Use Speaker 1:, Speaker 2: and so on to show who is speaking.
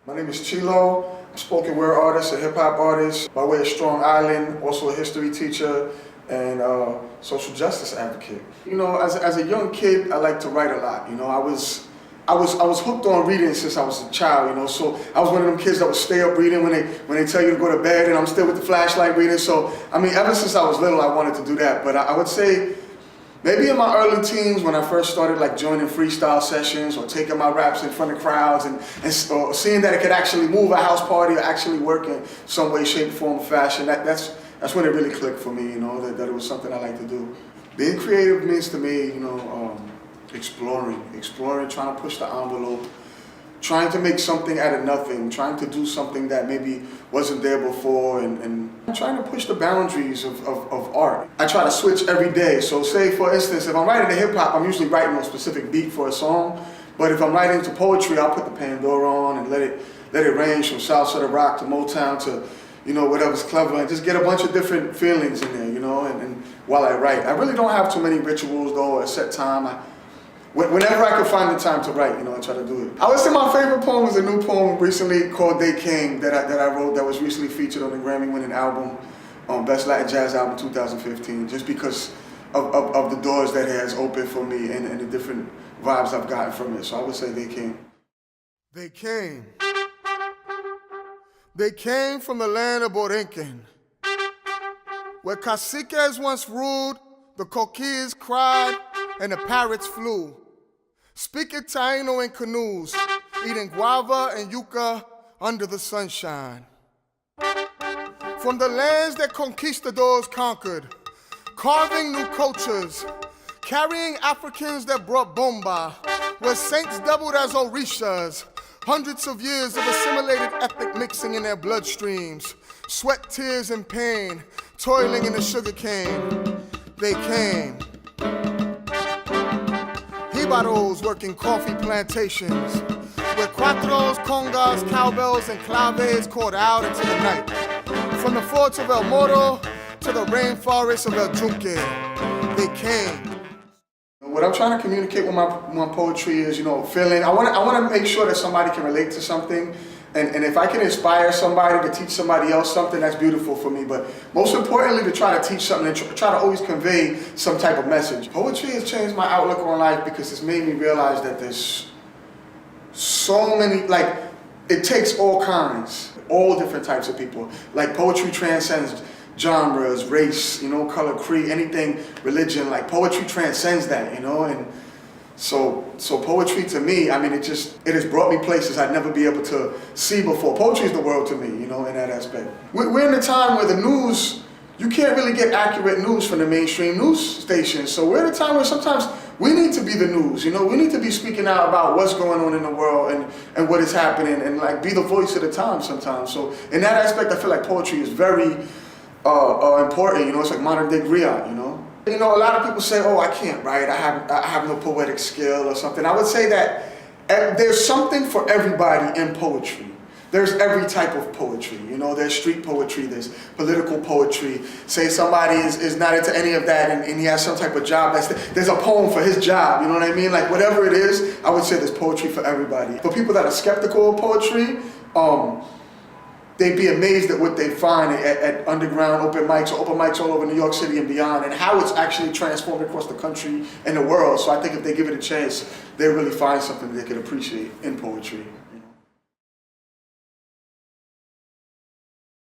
Speaker 1: My name is Chilo. I'm a spoken word artist, a hip hop artist, by way of Strong Island, also a history teacher and social justice advocate. You know, as a young kid, I liked to write a lot. You know, I was hooked on reading since I was a child, you know, so I was one of them kids that would stay up reading when they tell you to go to bed, and I'm still with the flashlight reading. So, I mean, ever since I was little, I wanted to do that. But I would say maybe in my early teens, when I first started like joining freestyle sessions or taking my raps in front of crowds and or seeing that it could actually move a house party or actually work in some way, shape, form, or fashion, that's when it really clicked for me, you know, that it was something I like to do. Being creative means to me, you know, exploring, trying to push the envelope, trying to make something out of nothing, trying to do something that maybe wasn't there before, and trying to push the boundaries of art. I try to switch every day. So say, for instance, if I'm writing a hip hop, I'm usually writing a specific beat for a song. But if I'm writing to poetry, I'll put the Pandora on and let it range from salsa to rock to Motown to, you know, whatever's clever, and just get a bunch of different feelings in there, you know, and while I write. I really don't have too many rituals though, or a set time. Whenever I can find the time to write, you know, I try to do it. I would say my favorite poem is a new poem recently called They Came that I wrote that was recently featured on the Grammy-winning album, Best Latin Jazz Album 2015, just because of the doors that it has opened for me and the different vibes I've gotten from it. So I would say They Came. They came. They came from the land of Borinquen, where caciques once ruled, the coquilles cried, and the parrots flew. Speaking Taino in canoes, eating guava and yuca under the sunshine. From the lands that conquistadors conquered, carving new cultures, carrying Africans that brought bomba, where saints doubled as orishas, hundreds of years of assimilated ethnic mixing in their bloodstreams, sweat, tears, and pain, toiling in the sugarcane. They came. Jibaros working coffee plantations, where cuatros, congas, cowbells, and claves called out into the night. From the forts of El Moro to the rainforests of El Yunque, they came. What I'm trying to communicate with my poetry is, you know, feeling. I want to make sure that somebody can relate to something. And if I can inspire somebody to teach somebody else something, that's beautiful for me. But most importantly, to try to teach something and try to always convey some type of message. Poetry has changed my outlook on life because it's made me realize that there's so many, like, it takes all kinds, all different types of people. Like, poetry transcends genres, race, you know, color, creed, anything, religion. Like, poetry transcends that, you know, and so poetry to me, I mean, it has brought me places I'd never be able to see before. Poetry is the world to me, you know, in that aspect. We're in a time where the news, you can't really get accurate news from the mainstream news stations. So we're in a time where sometimes we need to be the news, you know, we need to be speaking out about what's going on in the world and what is happening and like be the voice of the time sometimes. So in that aspect, I feel like poetry is very important, you know, it's like modern day griot, you know. You know, a lot of people say, oh, I can't write, I have no poetic skill or something. I would say that there's something for everybody in poetry. There's every type of poetry, you know, there's street poetry, there's political poetry. Say somebody is not into any of that and he has some type of job, there's a poem for his job, you know what I mean? Like whatever it is, I would say there's poetry for everybody. For people that are skeptical of poetry, they'd be amazed at what they find at underground open mics all over New York City and beyond, and how it's actually transformed across the country and the world. So I think if they give it a chance, they really find something they can appreciate in poetry.